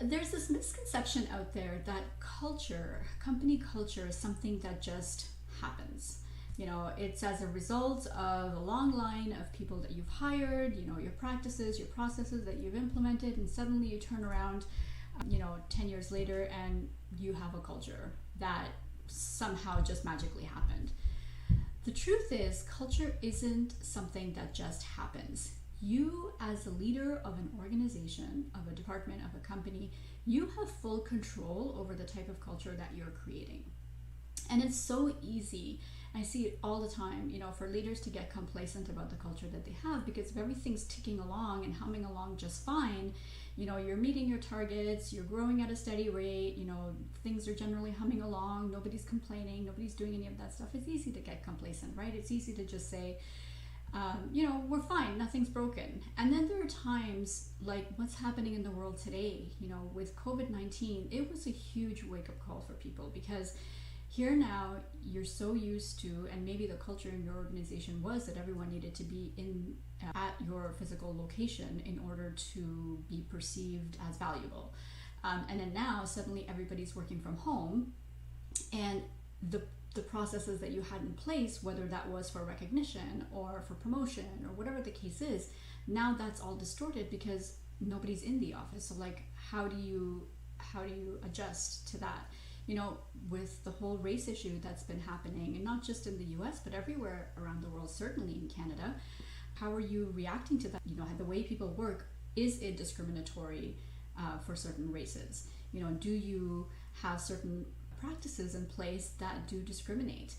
There's this misconception out there that culture, company culture, is something that just happens. It's as a result of a long line of people that you've hired, your practices, your processes that you've implemented, and suddenly you turn around, 10 years later and you have a culture that somehow just magically happened. The truth is, culture isn't something that just happens. You, as a leader of an organization, of a department, of a company, you have full control over the type of culture that you're creating. And it's so easy. I see it all the time, for leaders to get complacent about the culture that they have, because if everything's ticking along and humming along just fine, you're meeting your targets, you're growing at a steady rate, things are generally humming along, nobody's complaining, nobody's doing any of that stuff. It's easy to get complacent, right? It's easy to just say, we're fine, nothing's broken. And then there are times like what's happening in the world today, with COVID-19, it was a huge wake-up call for people, because here now you're so used to, and maybe the culture in your organization was that everyone needed to be at your physical location in order to be perceived as valuable. And then now suddenly everybody's working from home, and the processes that you had in place, whether that was for recognition or for promotion or whatever the case is, now that's all distorted because nobody's in the office. So like, how do you adjust to that? With the whole race issue that's been happening, and not just in the US, but everywhere around the world, certainly in Canada, how are you reacting to that? The way people work, is it discriminatory for certain races? Do you have certain practices in place that do discriminate?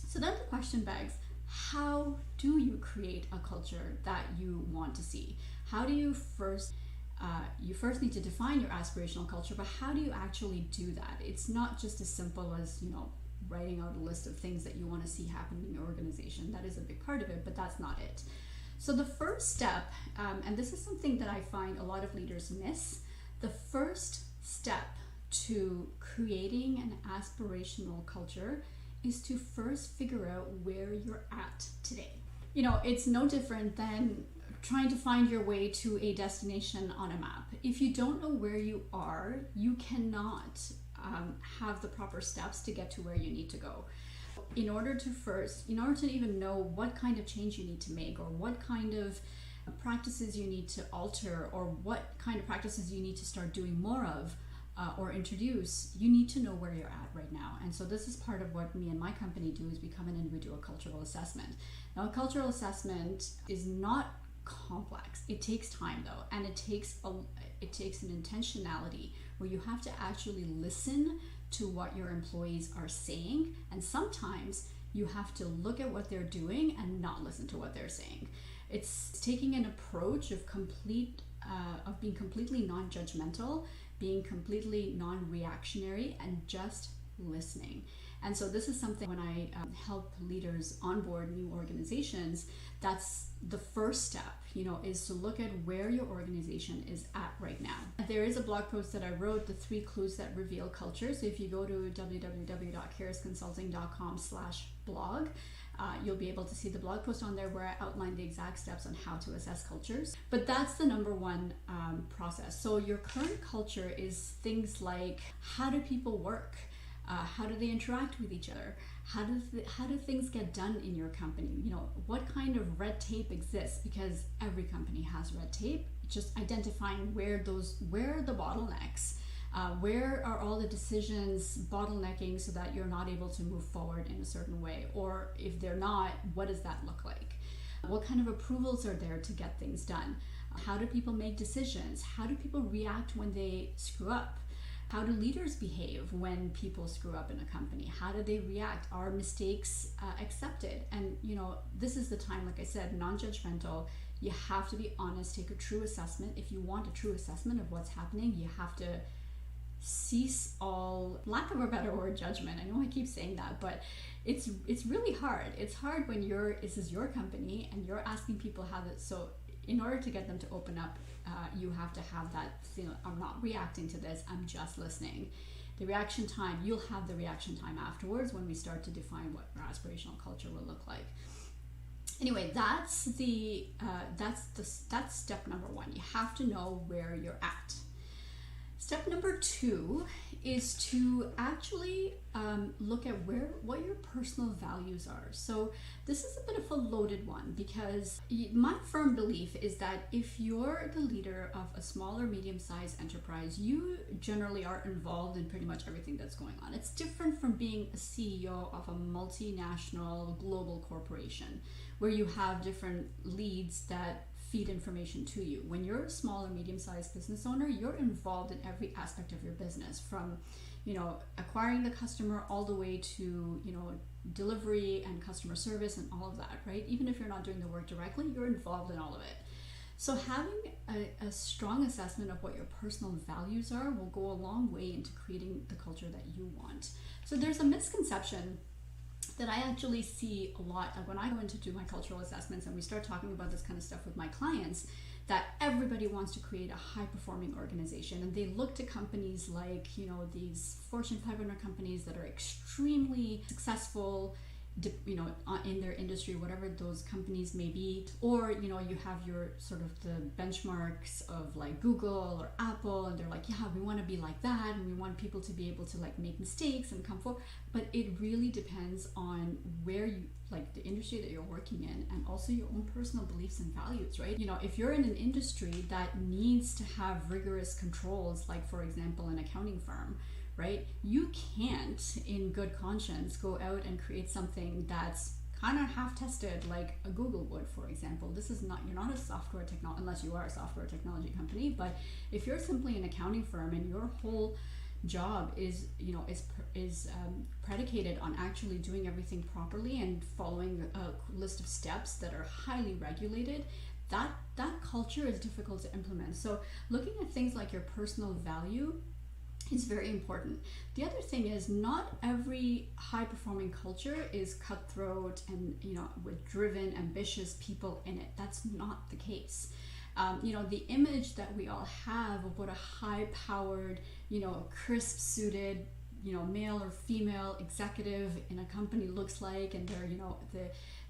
So then the question begs, how do you create a culture that you want to see? How do you first need to define your aspirational culture, but how do you actually do that? It's not just as simple as, writing out a list of things that you want to see happen in your organization. That is a big part of it, but that's not it. So the first step, and this is something that I find a lot of leaders miss, the first step to creating an aspirational culture is to first figure out where you're at today. It's no different than trying to find your way to a destination on a map. If you don't know where you are, you cannot have the proper steps to get to where you need to go. In order to even know what kind of change you need to make, or what kind of practices you need to alter, or what kind of practices you need to start doing more of, or introduce, you need to know where you're at right now. And so this is part of what me and my company do, is become an individual cultural assessment. Now, a cultural assessment is not complex. It takes time though, and it takes an intentionality where you have to actually listen to what your employees are saying, and sometimes you have to look at what they're doing and not listen to what they're saying. It's taking an approach of being completely non-judgmental, being completely non-reactionary, and just listening. And so this is something when I help leaders onboard new organizations, that's the first step, is to look at where your organization is at right now. There is a blog post that I wrote, The 3 Clues That Reveal Culture. So if you go to www.carisconsulting.com/blog, you'll be able to see the blog post on there where I outline the exact steps on how to assess cultures. But that's the number one process. So your current culture is things like, how do people work? How do they interact with each other? How do things get done in your company? What kind of red tape exists? Because every company has red tape. Just identifying where are the bottlenecks? Where are all the decisions bottlenecking so that you're not able to move forward in a certain way? Or if they're not, what does that look like? What kind of approvals are there to get things done? How do people make decisions? How do people react when they screw up? How do leaders behave when people screw up in a company? How do they react? Are mistakes accepted? And this is the time, like I said, non-judgmental. You have to be honest, take a true assessment. If you want a true assessment of what's happening, you have to cease all, lack of a better word, judgment. I know I keep saying that, but it's really hard. It's hard when this is your company and you're asking people how to, so in order to get them to open up, you have to have that, I'm not reacting to this, I'm just listening. The reaction time, you'll have the reaction time afterwards when we start to define what our aspirational culture will look like. Anyway, that's step number one. You have to know where you're at. Step number 2 is to actually look at what your personal values are. So this is a bit of a loaded one, because my firm belief is that if you're the leader of a small or medium-sized enterprise, you generally are involved in pretty much everything that's going on. It's different from being a CEO of a multinational global corporation, where you have different leads that feed information to you. When you're a small or medium-sized business owner, you're involved in every aspect of your business, from acquiring the customer all the way to delivery and customer service and all of that, right? Even if you're not doing the work directly, you're involved in all of it. So having a strong assessment of what your personal values are will go a long way into creating the culture that you want. So there's a misconception that I actually see a lot when I go in to do my cultural assessments and we start talking about this kind of stuff with my clients, that everybody wants to create a high-performing organization, and they look to companies like these Fortune 500 companies that are extremely successful, in their industry, whatever those companies may be, or you have your sort of the benchmarks of like Google or Apple, and they're like, yeah, we want to be like that, and we want people to be able to like make mistakes and come forward. But it really depends on where you like the industry that you're working in, and also your own personal beliefs and values, right? If you're in an industry that needs to have rigorous controls, like for example an accounting firm, right? You can't, in good conscience, go out and create something that's kind of half-tested like a Google would, for example. You're not a software technology, unless you are a software technology company, but if you're simply an accounting firm and your whole job is predicated on actually doing everything properly and following a list of steps that are highly regulated, that culture is difficult to implement. So looking at things like your personal value is very important. The other thing is, not every high-performing culture is cutthroat and with driven, ambitious people in it. That's not the case. The image that we all have of what a high-powered, crisp-suited, male or female executive in a company looks like, and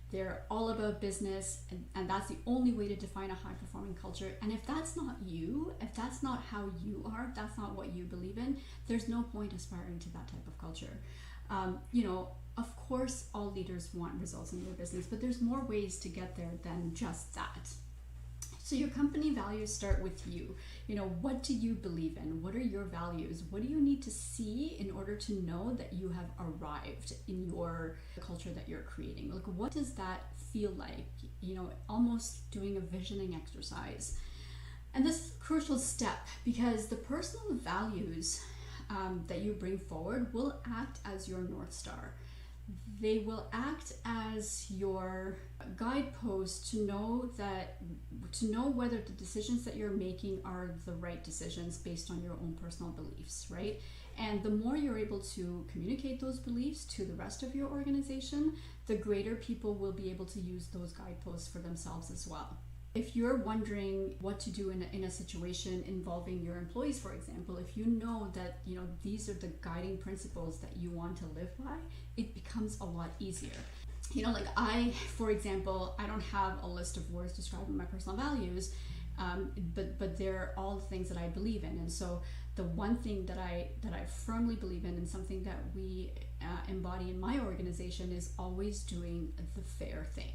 they're all about business, and that's the only way to define a high-performing culture. And if that's not you, if that's not how you are, if that's not what you believe in, there's no point aspiring to that type of culture. Of course, all leaders want results in their business, but there's more ways to get there than just that. So your company values start with you. What do you believe in? What are your values? What do you need to see in order to know that you have arrived in your culture that you're creating? Like, what does that feel like? Almost doing a visioning exercise. And this is a crucial step, because the personal values that you bring forward will act as your North Star. They will act as your guidepost to know whether the decisions that you're making are the right decisions based on your own personal beliefs, right? And the more you're able to communicate those beliefs to the rest of your organization, the greater people will be able to use those guideposts for themselves as well. If you're wondering what to do in a situation involving your employees, for example, if you know that these are the guiding principles that you want to live by, it becomes a lot easier. For example, I don't have a list of words describing my personal values, but they're all the things that I believe in. And so the one thing that I firmly believe in, and something that we embody in my organization, is always doing the fair thing.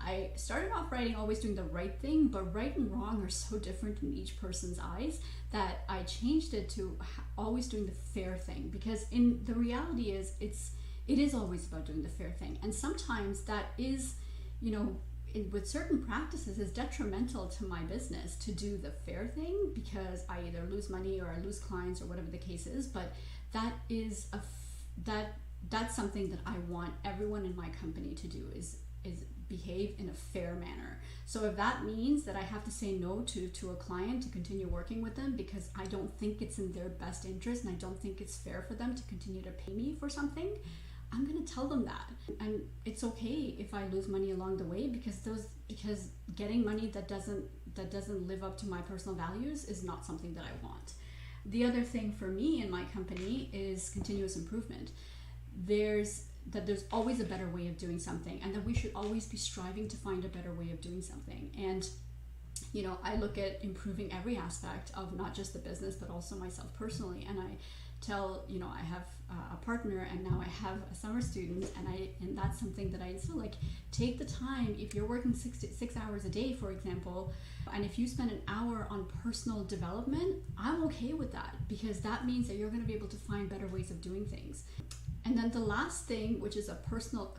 I started off writing always doing the right thing, but right and wrong are so different in each person's eyes that I changed it to always doing the fair thing, because in the reality is it is always about doing the fair thing. And sometimes that is, with certain practices, is detrimental to my business to do the fair thing, because I either lose money or I lose clients or whatever the case is. But that is that's something that I want everyone in my company to do, is behave in a fair manner. So if that means that I have to say no to a client to continue working with them because I don't think it's in their best interest and I don't think it's fair for them to continue to pay me for something, I'm going to tell them that. And it's okay if I lose money along the way, because getting money that doesn't live up to my personal values is not something that I want. The other thing for me in my company is continuous improvement. There's always a better way of doing something, and that we should always be striving to find a better way of doing something. And I look at improving every aspect of not just the business, but also myself personally. And I tell, I have a partner, and now I have a summer student, and that's something that I instill, like, take the time. If you're working 6 hours a day, for example, and if you spend an hour on personal development, I'm okay with that, because that means that you're going to be able to find better ways of doing things. And then the last thing, which is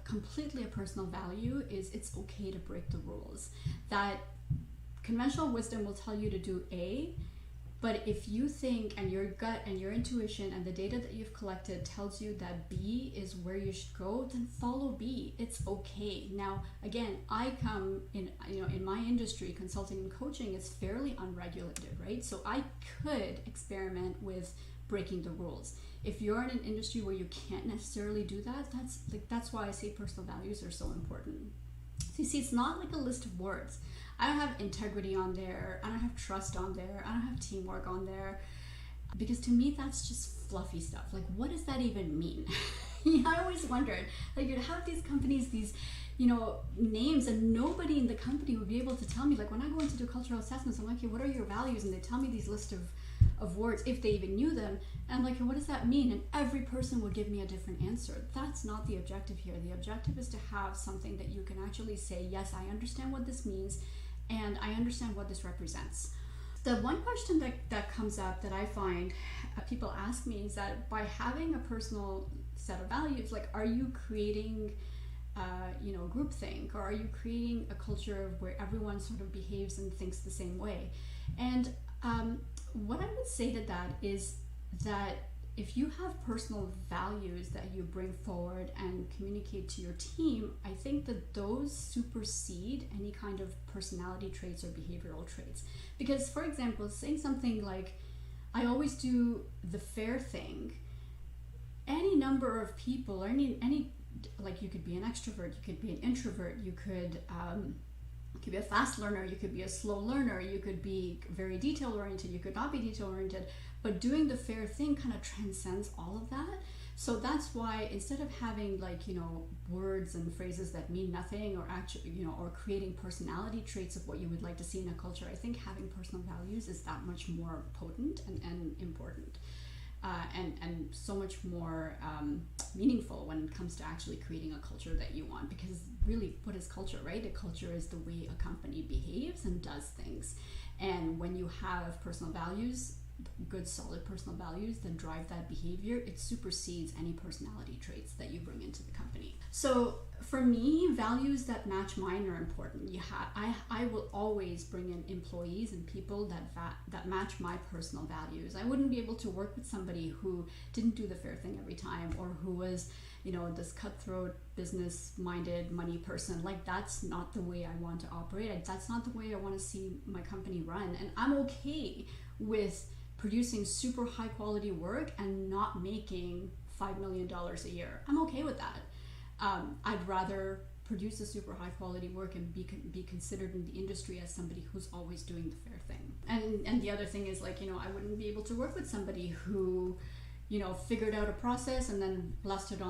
completely a personal value, is it's okay to break the rules. That conventional wisdom will tell you to do A, but if you think, and your gut and your intuition and the data that you've collected tells you that B is where you should go, then follow B. It's okay. Now, again, I come in, in my industry, consulting and coaching is fairly unregulated, right? So I could experiment with breaking the rules. If you're in an industry where you can't necessarily do that, that's why I say personal values are so important. So you see, it's not like a list of words. I don't have integrity on there. I don't have trust on there. I don't have teamwork on there. Because to me, that's just fluffy stuff. Like, what does that even mean? I always wondered, like, you'd have these companies, these, names, and nobody in the company would be able to tell me. Like, when I go in to do cultural assessments, I'm like, okay, what are your values? And they tell me these list of words, if they even knew them. And I'm like, what does that mean? And every person would give me a different answer. That's not the objective here. The objective is to have something that you can actually say, yes, I understand what this means, and I understand what this represents. The one question that comes up that I find people ask me is that by having a personal set of values, like, are you creating groupthink, or are you creating a culture where everyone sort of behaves and thinks the same way? And what I would say to that is that if you have personal values that you bring forward and communicate to your team, I think that those supersede any kind of personality traits or behavioral traits. Because, for example, saying something like, I always do the fair thing, any number of people, or any like, you could be an extrovert, you could be an introvert, you could be a fast learner, you could be a slow learner, you could be very detail oriented, you could not be detail oriented, but doing the fair thing kind of transcends all of that. So that's why, instead of having, like, words and phrases that mean nothing, or actually, or creating personality traits of what you would like to see in a culture, I think having personal values is that much more potent and important. And so much more meaningful when it comes to actually creating a culture that you want. Because really, what is culture, right? A culture is the way a company behaves and does things. And when you have personal values, good solid personal values that drive that behavior, it supersedes any personality traits that you bring into the company. So for me, values that match mine are important. I will always bring in employees and people that match my personal values. I wouldn't be able to work with somebody who didn't do the fair thing every time, or who was this cutthroat, business-minded, money person. Like, that's not the way I want to operate. That's not the way I want to see my company run. And I'm okay with producing super high quality work and not making $5 million a year. I'm okay with that. I'd rather produce a super high quality work and be considered in the industry as somebody who's always doing the fair thing. And the other thing is, like, I wouldn't be able to work with somebody who figured out a process and then rested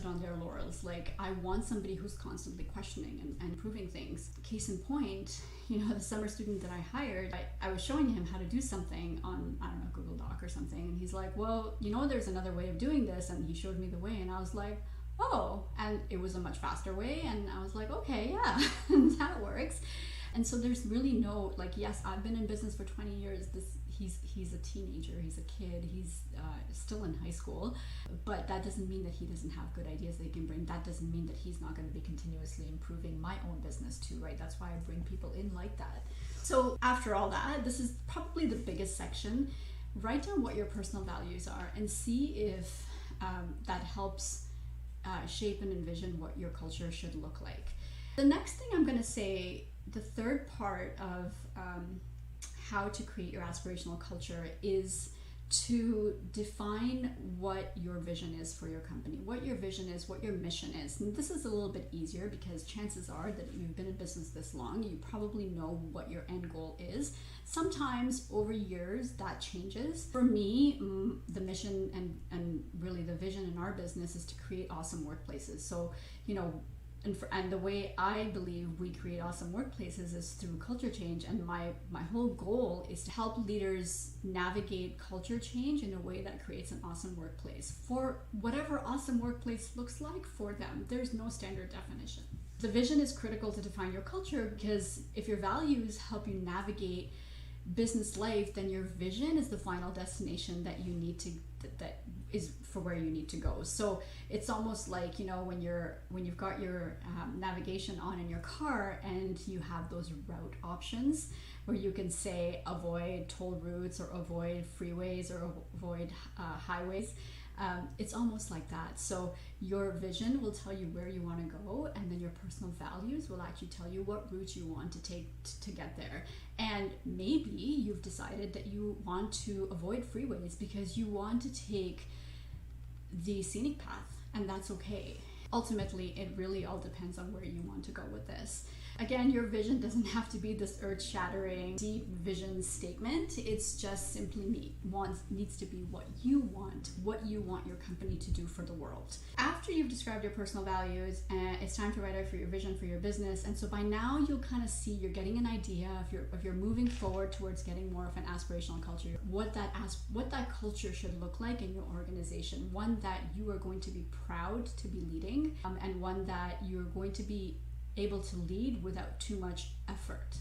on their laurels. Like, I want somebody who's constantly questioning and improving things. Case in point, the summer student that I hired, I was showing him how to do something on, I don't know, Google Doc or something. And he's like, well, there's another way of doing this. And he showed me the way, and I was like, oh, and it was a much faster way. And I was like, okay, yeah, that works. And so there's really no, like, yes, I've been in business for 20 years. He's a teenager, he's a kid, he's still in high school, but that doesn't mean that he doesn't have good ideas that he can bring. That doesn't mean that he's not going to be continuously improving my own business too, right? That's why I bring people in like that. So after all that, this is probably the biggest section. Write down what your personal values are and see if that helps shape and envision what your culture should look like. The next thing I'm going to say, the third part of how to create your aspirational culture, is to define what your vision is for your company, what your vision is, what your mission is. And this is a little bit easier because chances are that if you've been in business this long, you probably know what your end goal is. Sometimes over years that changes. For me, the mission and really the vision in our business is to create awesome workplaces. So, and the way I believe we create awesome workplaces is through culture change. And my whole goal is to help leaders navigate culture change in a way that creates an awesome workplace for whatever awesome workplace looks like for them. There's no standard definition. The vision is critical to define your culture, because if your values help you navigate business life, then your vision is the final destination that you need to, that is for where you need to go. So it's almost like, you know, when you've got your navigation on in your car and you have those route options where you can say avoid toll routes or avoid freeways or avoid highways. It's almost like that. So your vision will tell you where you want to go, and then your personal values will actually tell you what route you want to take to get there. And maybe you've decided that you want to avoid freeways because you want to take the scenic path, and that's okay. Ultimately, it really all depends on where you want to go with this. Again, your vision doesn't have to be this earth-shattering, deep vision statement. It's just simply needs to be what you want your company to do for the world. After you've described your personal values, it's time to write out for your vision for your business. And so by now, you'll kind of see, you're getting an idea if you're moving forward towards getting more of an aspirational culture, what that culture should look like in your organization. One that you are going to be proud to be leading, and one that you're going to be able to lead without too much effort.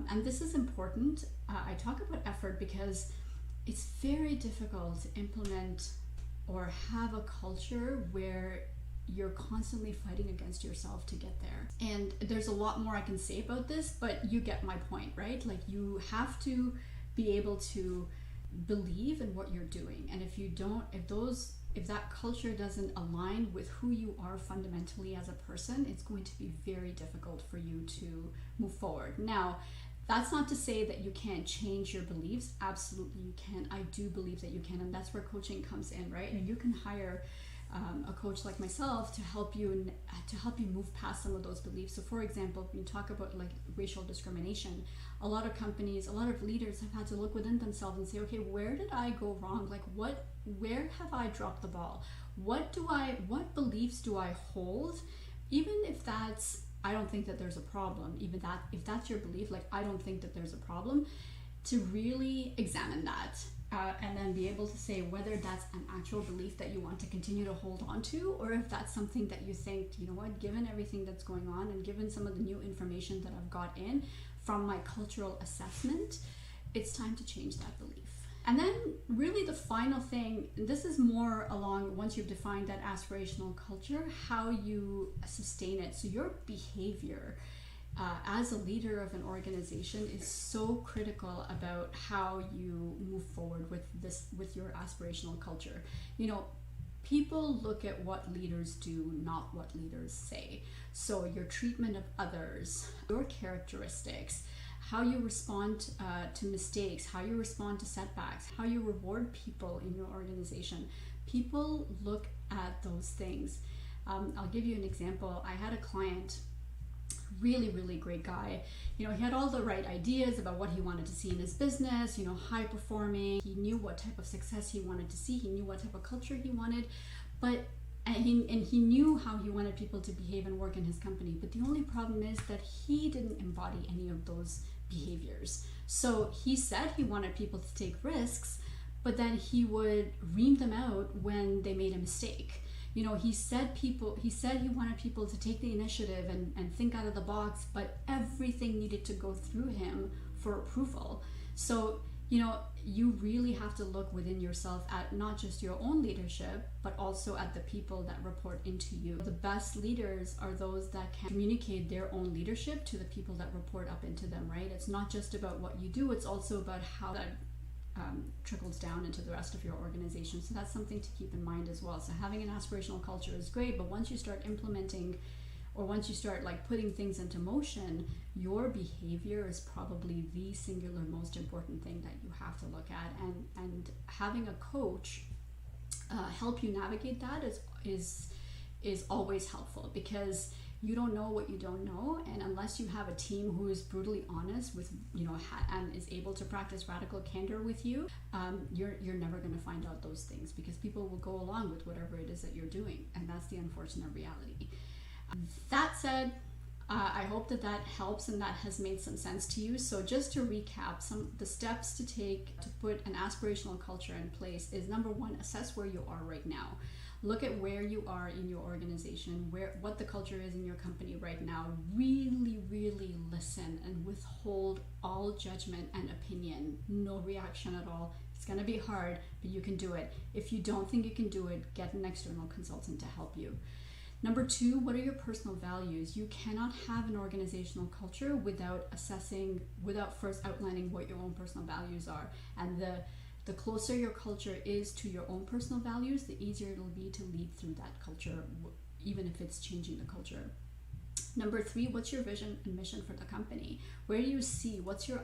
And this is important. I talk about effort because it's very difficult to implement or have a culture where you're constantly fighting against yourself to get there. And there's a lot more I can say about this, but you get my point, right? Like, you have to be able to believe in what you're doing. And if that culture doesn't align with who you are fundamentally as a person, it's going to be very difficult for you to move forward. Now, that's not to say that you can't change your beliefs. Absolutely you can. I do believe that you can, and that's where coaching comes in, right? And you can hire a coach like myself to help you move past some of those beliefs. So for example, when you talk about like racial discrimination, a lot of companies, a lot of leaders have had to look within themselves and say, okay, where did I go wrong? Like, where have I dropped the ball? What beliefs do I hold? Even if I don't think that there's a problem, if that's your belief, like, I don't think that there's a problem, to really examine that. And then be able to say whether that's an actual belief that you want to continue to hold on to, or if that's something that you think, you know what, given everything that's going on and given some of the new information that I've got in from my cultural assessment, it's time to change that belief. And then really the final thing, this is more along, once you've defined that aspirational culture, how you sustain it. So your behavior as a leader of an organization is so critical about how you move forward with your aspirational culture. You know, people look at what leaders do, not what leaders say. So your treatment of others, your characteristics, how you respond to mistakes, how you respond to setbacks, how you reward people in your organization. People look at those things. I'll give you an example. I had a client, really, really great guy. You know, he had all the right ideas about what he wanted to see in his business, you know, high performing. He knew what type of success he wanted to see. He knew what type of culture he wanted, and he knew how he wanted people to behave and work in his company. But the only problem is that he didn't embody any of those behaviors. So he said he wanted people to take risks, but then he would ream them out when they made a mistake. You know, he said he wanted people to take the initiative and think out of the box, but everything needed to go through him for approval. So, you know, you really have to look within yourself at not just your own leadership, but also at the people that report into you. The best leaders are those that can communicate their own leadership to the people that report up into them, right? It's not just about what you do, it's also about how that trickles down into the rest of your organization. So that's something to keep in mind as well. So having an aspirational culture is great, but once you start implementing, or once you start like putting things into motion, your behavior is probably the singular most important thing that you have to look at. And having a coach help you navigate that is always helpful, because you don't know what you don't know, and unless you have a team who is brutally honest with, you know, and is able to practice radical candor with you, you're never going to find out those things, because people will go along with whatever it is that you're doing, and that's the unfortunate reality. That said, I hope that that helps and that has made some sense to you. So just to recap, the steps to take to put an aspirational culture in place is, number one, assess where you are right now. Look at where you are in your organization, what the culture is in your company right now. Really, really listen and withhold all judgment and opinion. No reaction at all. It's going to be hard, but you can do it. If you don't think you can do it, get an external consultant to help you. Number two, what are your personal values? You cannot have an organizational culture without first outlining what your own personal values are. And the closer your culture is to your own personal values, the easier it'll be to lead through that culture, even if it's changing the culture. Number three, what's your vision and mission for the company? Where do you see, what's your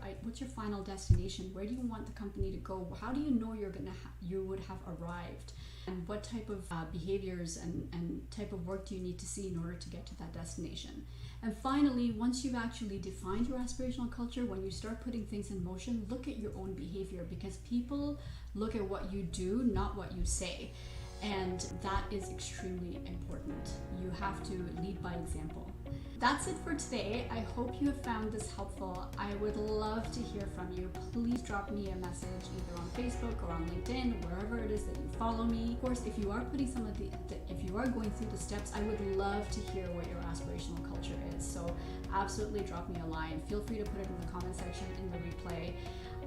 final destination? Where do you want the company to go? How do you know you would have arrived? And what type of behaviors and type of work do you need to see in order to get to that destination? And finally, once you've actually defined your aspirational culture, when you start putting things in motion, look at your own behavior, because people look at what you do, not what you say. And that is extremely important. You have to lead by example. That's it for today. I hope you have found this helpful. I would love to hear from you. Please drop me a message either on Facebook or on LinkedIn, wherever it is that you follow me. Of course, if you are putting if you are going through the steps, I would love to hear what your aspirational culture is. So absolutely drop me a line. Feel free to put it in the comment section in the replay.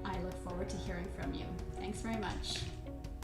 I look forward to hearing from you. Thanks very much.